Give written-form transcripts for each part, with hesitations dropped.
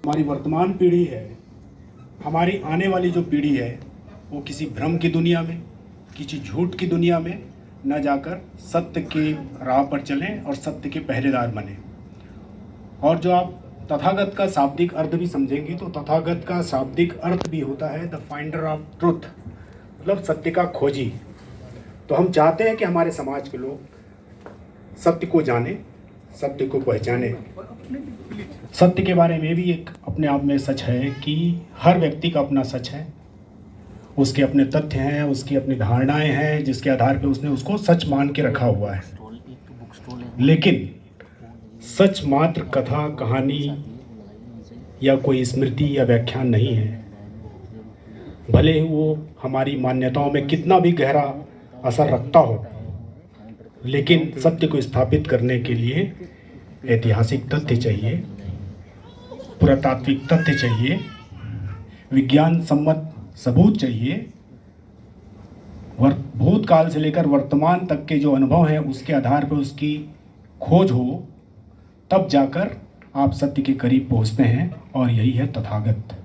हमारी वर्तमान पीढ़ी है, हमारी आने वाली जो पीढ़ी है, वो किसी भ्रम की दुनिया में, किसी झूठ की दुनिया में न जाकर सत्य की राह पर चलें और सत्य के पहरेदार बने। और जो आप तथागत का शाब्दिक अर्थ भी समझेंगे तो तथागत का शाब्दिक अर्थ भी होता है द फाइंडर ऑफ ट्रुथ, मतलब सत्य का खोजी। तो हम चाहते हैं कि हमारे समाज के लोग सत्य को जाने, सत्य को पहचाने। सत्य के बारे में भी एक अपने आप में सच है कि हर व्यक्ति का अपना सच है, उसके अपने तथ्य हैं, उसकी अपनी धारणाएं हैं, जिसके आधार पर उसने उसको सच मान के रखा हुआ है। लेकिन सच मात्र कथा, कहानी या कोई स्मृति या व्याख्यान नहीं है। भले ही वो हमारी मान्यताओं में कितना भी गहरा असर रखता हो, लेकिन सत्य को स्थापित करने के लिए ऐतिहासिक तथ्य चाहिए, पुरातात्विक तथ्य चाहिए, विज्ञान सम्मत सबूत चाहिए। भूतकाल से लेकर वर्तमान तक के जो अनुभव हैं उसके आधार पर उसकी खोज हो, तब जाकर आप सत्य के करीब पहुंचते हैं, और यही है तथागत।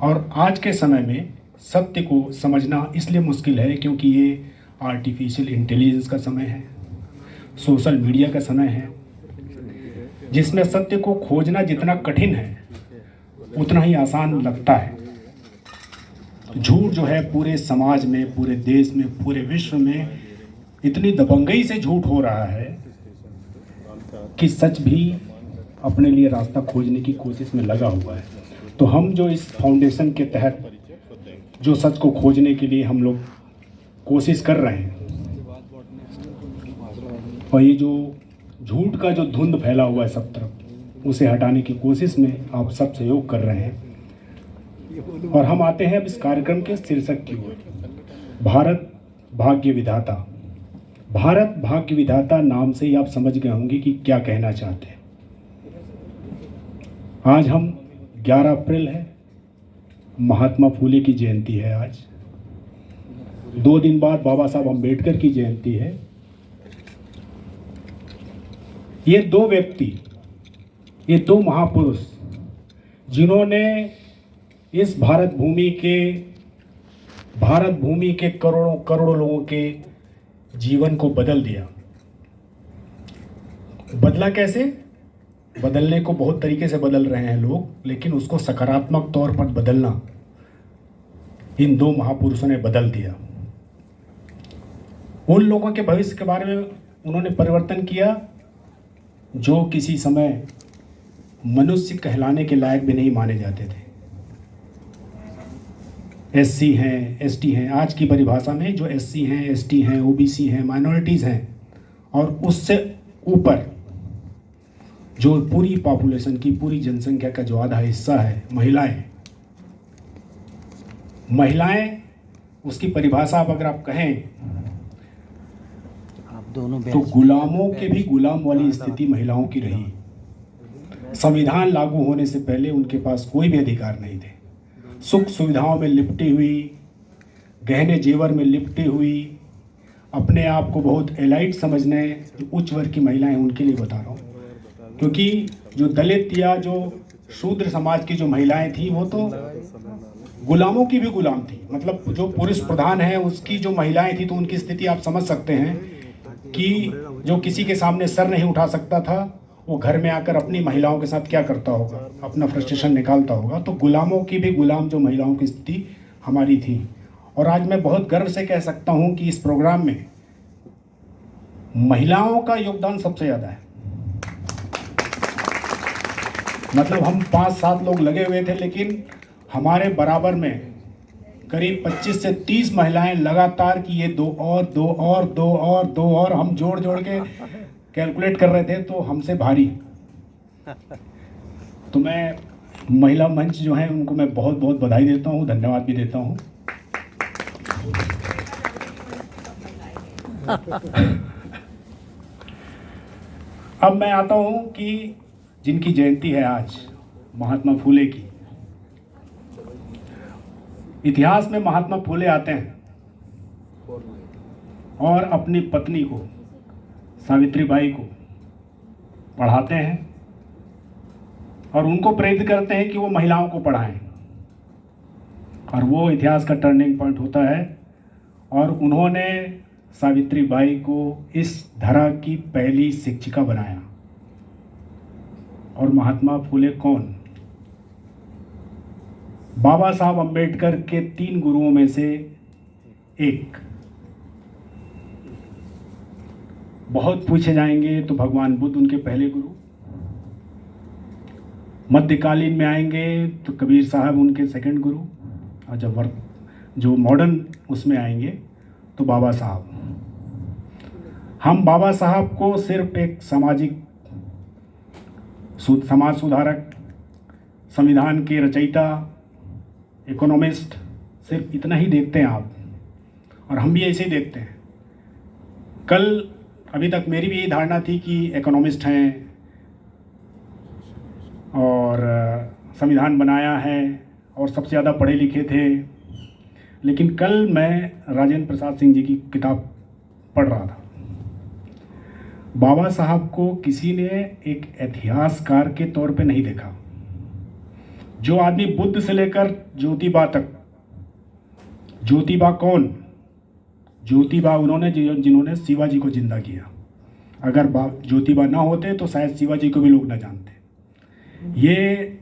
और आज के समय में सत्य को समझना इसलिए मुश्किल है क्योंकि ये आर्टिफिशियल इंटेलिजेंस का समय है, सोशल मीडिया का समय है, जिसमें सत्य को खोजना जितना कठिन है उतना ही आसान लगता है। झूठ जो है पूरे समाज में, पूरे देश में, पूरे विश्व में इतनी दबंगई से झूठ हो रहा है कि सच भी अपने लिए रास्ता खोजने की कोशिश में लगा हुआ है। तो हम जो इस फाउंडेशन के तहत जो सच को खोजने के लिए हम लोग कोशिश कर रहे हैं, और ये जो झूठ का जो धुंध फैला हुआ है सब तरफ, उसे हटाने की कोशिश में आप सब सहयोग कर रहे हैं। और हम आते हैं अब इस कार्यक्रम के शीर्षक की ओर, भारत भाग्य विधाता। भारत भाग्य विधाता नाम से ही आप समझ गए होंगे कि क्या कहना चाहते हैं। आज हम 11 अप्रैल है, महात्मा फूले की जयंती है। आज 2 दिन बाद बाबा साहब अम्बेडकर की जयंती है। ये 2 व्यक्ति, ये 2 महापुरुष जिन्होंने इस भारत भूमि के करोड़ों करोड़ों लोगों के जीवन को बदल दिया। बदला कैसे? बदलने को बहुत तरीके से बदल रहे हैं लोग, लेकिन उसको सकारात्मक तौर पर बदलना इन 2 महापुरुषों ने बदल दिया। उन लोगों के भविष्य के बारे में उन्होंने परिवर्तन किया जो किसी समय मनुष्य कहलाने के लायक भी नहीं माने जाते थे। एससी हैं, एसटी हैं, आज की परिभाषा में जो एससी हैं, एसटी हैं, ओबीसी हैं, माइनॉरिटीज़ हैं, और उससे ऊपर जो पूरी पॉपुलेशन की, पूरी जनसंख्या का जो आधा हिस्सा है, महिलाएं, उसकी परिभाषा अब अगर आप कहें तो गुलामों के भी गुलाम वाली स्थिति महिलाओं की रही। संविधान लागू होने से पहले उनके पास कोई भी अधिकार नहीं थे। सुख सुविधाओं में लिपटी हुई, गहने जेवर में लिपटी हुई, अपने आप को बहुत एलाइट समझने जो उच्च वर्ग की महिलाएं, उनके लिए बता रहा हूँ, क्योंकि जो दलित या जो शूद्र समाज की जो महिलाएं थी वो तो गुलामों की भी गुलाम थी। मतलब जो पुरुष प्रधान है उसकी जो महिलाएं थी, तो उनकी स्थिति आप समझ सकते हैं कि जो किसी के सामने सर नहीं उठा सकता था, वो घर में आकर अपनी महिलाओं के साथ क्या करता होगा, अपना फ्रस्ट्रेशन निकालता होगा। तो गुलामों की भी गुलाम जो महिलाओं की स्थिति हमारी थी। और आज मैं बहुत गर्व से कह सकता हूँ कि इस प्रोग्राम में महिलाओं का योगदान सबसे ज़्यादा है। मतलब हम 5-7 लोग लगे हुए थे, लेकिन हमारे बराबर में करीब 25 से 30 महिलाएं लगातार कि ये 2 और 2 और 2 और 2 और हम जोड़ के कैलकुलेट कर रहे थे, तो हमसे भारी। तो मैं महिला मंच जो है उनको मैं बहुत बहुत बधाई देता हूँ, धन्यवाद भी देता हूँ। अब मैं आता हूँ कि जिनकी जयंती है आज, महात्मा फूले की। इतिहास में महात्मा फूले आते हैं और अपनी पत्नी को, सावित्रीबाई को पढ़ाते हैं, और उनको प्रेरित करते हैं कि वो महिलाओं को पढ़ाएं, और वो इतिहास का टर्निंग पॉइंट होता है। और उन्होंने सावित्री बाई को इस धरा की पहली शिक्षिका बनाया। और महात्मा फुले कौन? बाबा साहब अंबेडकर के 3 गुरुओं में से एक। बहुत पूछे जाएंगे तो भगवान बुद्ध उनके पहले गुरु, मध्यकालीन में आएंगे तो कबीर साहब उनके सेकंड गुरु, और जब जो मॉडर्न उसमें आएंगे तो बाबा साहब। हम बाबा साहब को सिर्फ एक समाज सुधारक, संविधान के रचयिता, इकोनॉमिस्ट, सिर्फ इतना ही देखते हैं आप, और हम भी ऐसे ही देखते हैं। कल अभी तक मेरी भी यही धारणा थी कि इकोनॉमिस्ट हैं और संविधान बनाया है और सबसे ज़्यादा पढ़े लिखे थे। लेकिन कल मैं राजेंद्र प्रसाद सिंह जी की किताब पढ़ रहा था। बाबा साहब को किसी ने एक इतिहासकार के तौर पे नहीं देखा। जो आदमी बुद्ध से लेकर ज्योतिबा तक, ज्योतिबा कौन? ज्योतिबा उन्होंने जिन्होंने शिवाजी को जिंदा किया। अगर ज्योतिबा ना होते तो शायद शिवाजी को भी लोग ना जानते। ये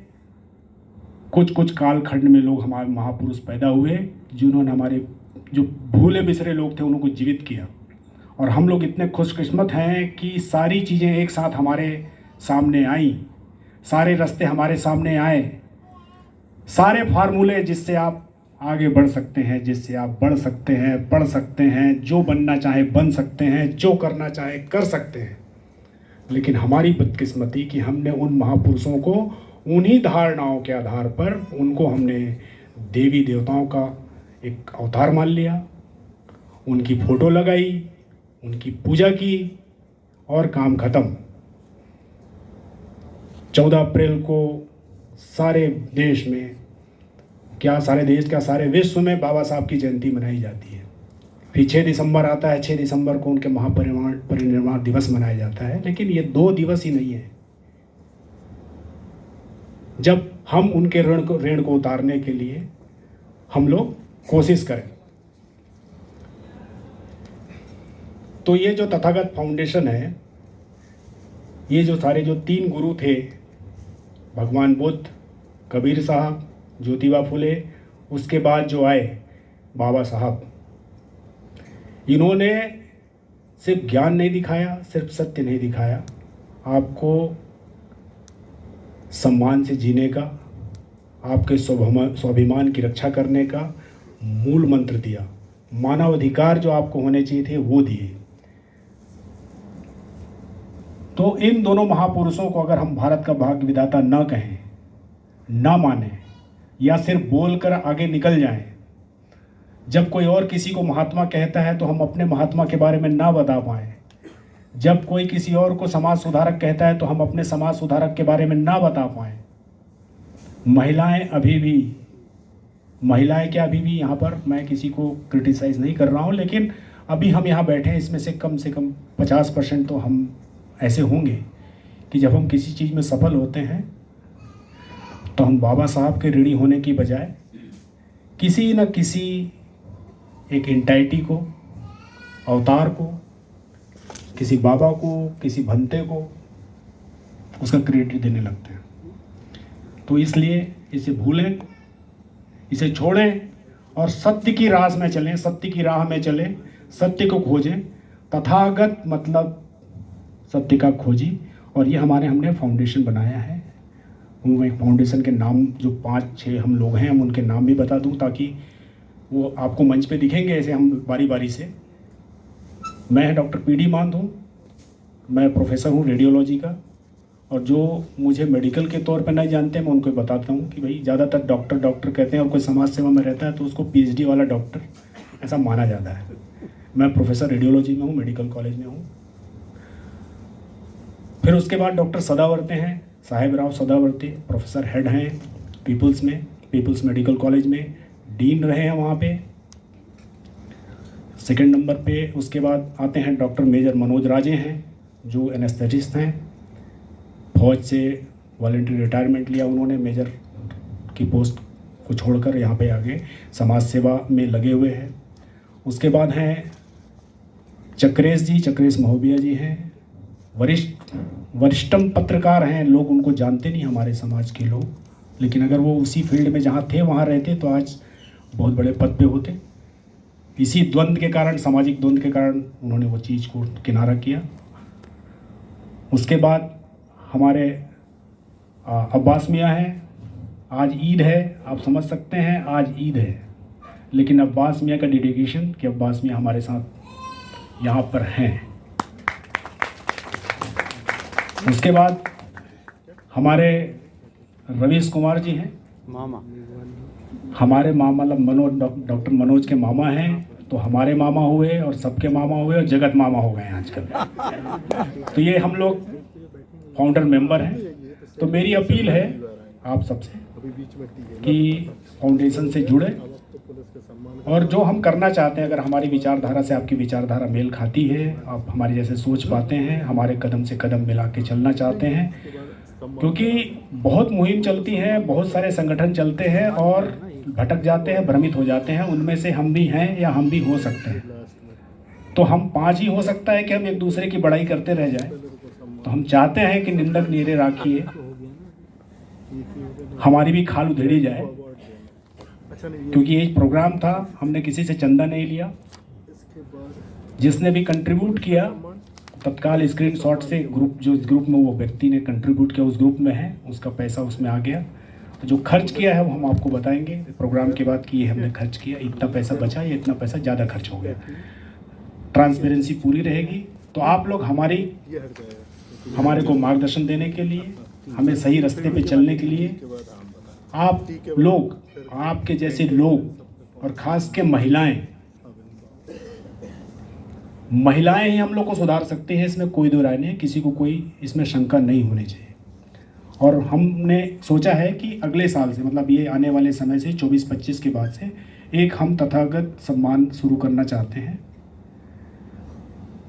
कुछ कालखंड में लोग हमारे महापुरुष पैदा हुए जिन्होंने हमारे जो भूले बिसरे लोग थे उनको जीवित किया। और हम लोग इतने खुशकिस्मत हैं कि सारी चीज़ें एक साथ हमारे सामने आई, सारे रास्ते हमारे सामने आए, सारे फार्मूले जिससे आप आगे बढ़ सकते हैं, जिससे आप बढ़ सकते हैं, पढ़ सकते हैं, जो बनना चाहे बन सकते हैं, जो करना चाहे कर सकते हैं। लेकिन हमारी बदकिस्मती कि हमने उन महापुरुषों को उन्हीं धारणाओं के आधार पर उनको हमने देवी देवताओं का एक अवतार मान लिया, उनकी फ़ोटो लगाई, उनकी पूजा की और काम खत्म। 14 अप्रैल को सारे देश में, क्या सारे देश, क्या सारे विश्व में बाबा साहब की जयंती मनाई जाती है। फिर 6 दिसंबर आता है, 6 दिसंबर को उनके महापरिनिर्वाण दिवस मनाया जाता है। लेकिन ये 2 दिवस ही नहीं है। जब हम उनके ऋण को उतारने के लिए हम लोग कोशिश करें, तो ये जो तथागत फाउंडेशन है, ये जो सारे जो 3 गुरु थे, भगवान बुद्ध, कबीर साहब, ज्योतिबा फुले, उसके बाद जो आए बाबा साहब, इन्होंने सिर्फ ज्ञान नहीं दिखाया, सिर्फ सत्य नहीं दिखाया, आपको सम्मान से जीने का, आपके स्वाभिमान की रक्षा करने का मूल मंत्र दिया। मानव अधिकार जो आपको होने चाहिए थे वो दिए। तो इन दोनों महापुरुषों को अगर हम भारत का भाग्य विधाता न कहें, न माने, या सिर्फ बोलकर आगे निकल जाएं, जब कोई और किसी को महात्मा कहता है तो हम अपने महात्मा के बारे में ना बता पाएं, जब कोई किसी और को समाज सुधारक कहता है तो हम अपने समाज सुधारक के बारे में ना बता पाएं। महिलाएं क्या अभी भी यहाँ पर, मैं किसी को क्रिटिसाइज़ नहीं कर रहा हूँ, लेकिन अभी हम यहाँ बैठे हैं, इसमें से कम 50% तो हम ऐसे होंगे कि जब हम किसी चीज़ में सफल होते हैं तो हम बाबा साहब के ऋणी होने की बजाय किसी न किसी एक एंटाइटी को, अवतार को, किसी बाबा को, किसी भंते को उसका क्रेडिट देने लगते हैं। तो इसलिए इसे भूलें, इसे छोड़ें और सत्य की राह में चलें, सत्य की राह में चलें, सत्य को खोजें। तथागत मतलब सत्य का खोजी। और ये हमने फाउंडेशन बनाया है। वो एक फाउंडेशन के नाम जो 5-6 हम लोग हैं, हम उनके नाम भी बता दूं ताकि वो आपको मंच पे दिखेंगे ऐसे हम बारी बारी से। मैं डॉक्टर PD मान हूँ, मैं प्रोफेसर हूँ रेडियोलॉजी का, और जो मुझे मेडिकल के तौर पर नहीं जानते मैं उनको बताता हूँ कि भाई ज़्यादातर डॉक्टर कहते हैं, और कोई समाज सेवा में रहता है तो उसको PhD वाला डॉक्टर ऐसा माना जाता है। मैं प्रोफेसर रेडियोलॉजी में हूँ, मेडिकल कॉलेज में हूँ। फिर उसके बाद डॉक्टर सदावर्ते हैं, साहेबराव सदावर्ते, प्रोफेसर हेड हैं पीपल्स मेडिकल कॉलेज में, डीन रहे हैं वहाँ पे। सेकंड नंबर पे उसके बाद आते हैं डॉक्टर मेजर मनोज राजे हैं, जो एनेस्थेटिस्ट हैं, फौज से वॉलंटरी रिटायरमेंट लिया उन्होंने, मेजर की पोस्ट को छोड़कर यहाँ पे आगे समाज सेवा में लगे हुए हैं। उसके बाद हैं चक्रेश जी, चक्रेश महोबिया जी हैं, वरिष्ठतम पत्रकार हैं। लोग उनको जानते नहीं हमारे समाज के लोग, लेकिन अगर वो उसी फील्ड में जहाँ थे वहाँ रहते तो आज बहुत बड़े पद पे होते। इसी द्वंद्व के कारण, सामाजिक द्वंद्व के कारण उन्होंने वो चीज़ को किनारा किया। उसके बाद हमारे अब्बास मियाँ हैं। आज ईद है, आप समझ सकते हैं आज ईद है, लेकिन अब्बास मियाँ का डेडिकेशन कि अब्बास मियाँ हमारे साथ यहाँ पर हैं। उसके बाद हमारे रवीश कुमार जी हैं, मामा, हमारे मामा मनोज, डॉक्टर मनोज के मामा हैं, तो हमारे मामा हुए और सबके मामा हुए और जगत मामा हो गए हैं आजकल। तो ये हम लोग फाउंडर मेंबर हैं। तो मेरी अपील है आप सबसे कि फाउंडेशन से जुड़े और जो हम करना चाहते हैं, अगर हमारी विचारधारा से आपकी विचारधारा मेल खाती है, आप हमारे जैसे सोच पाते हैं, हमारे कदम से कदम मिला के चलना चाहते हैं, क्योंकि बहुत मुहिम चलती है, बहुत सारे संगठन चलते हैं और भटक जाते हैं, भ्रमित हो जाते हैं। उनमें से हम भी हैं या हम भी हो सकते हैं। तो हम 5 ही हो सकता है कि हम एक दूसरे की बड़ाई करते रह जाएं। तो हम चाहते हैं कि निंदक नीरे राखिए, हमारी भी खाल उधेड़ी जाए, क्योंकि ये प्रोग्राम था, हमने किसी से चंदा नहीं लिया। जिसने भी कंट्रीब्यूट किया तत्काल स्क्रीनशॉट से ग्रुप, जो ग्रुप में वो व्यक्ति ने कंट्रीब्यूट किया उस ग्रुप में है, उसका पैसा उसमें आ गया। तो जो खर्च किया है वो हम आपको बताएंगे प्रोग्राम के बाद कि ये हमने खर्च किया, इतना पैसा बचा या इतना पैसा ज़्यादा खर्च हो गया। ट्रांसपेरेंसी पूरी रहेगी। तो आप लोग हमारे को मार्गदर्शन देने के लिए, हमें सही रास्ते पे चलने के लिए, आप लोग, आपके जैसे लोग और ख़ास के महिलाएं ही हम लोग को सुधार सकते हैं, इसमें कोई दो राय नहीं है, किसी को कोई इसमें शंका नहीं होनी चाहिए। और हमने सोचा है कि अगले साल से, मतलब ये आने वाले समय से 24-25 के बाद से एक हम तथागत सम्मान शुरू करना चाहते हैं।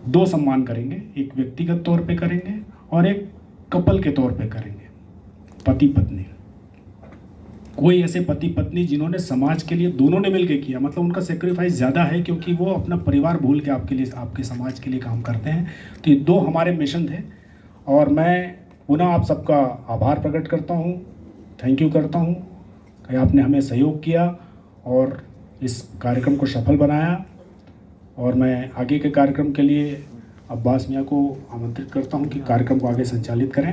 2 सम्मान करेंगे, एक व्यक्तिगत तौर पे करेंगे और एक कपल के तौर पे करेंगे, पति पत्नी। कोई ऐसे पति पत्नी जिन्होंने समाज के लिए, दोनों ने मिलकर किया, मतलब उनका सेक्रीफाइस ज़्यादा है, क्योंकि वो अपना परिवार भूल के आपके लिए, आपके समाज के लिए काम करते हैं। तो ये 2 हमारे मिशन थे और मैं पुनः आप सबका आभार प्रकट करता हूँ, थैंक यू करता हूँ कि आपने हमें सहयोग किया और इस कार्यक्रम को सफल बनाया। और मैं आगे के कार्यक्रम के लिए अब्बास मियाँ को आमंत्रित करता हूँ कि कार्यक्रम को आगे संचालित करें।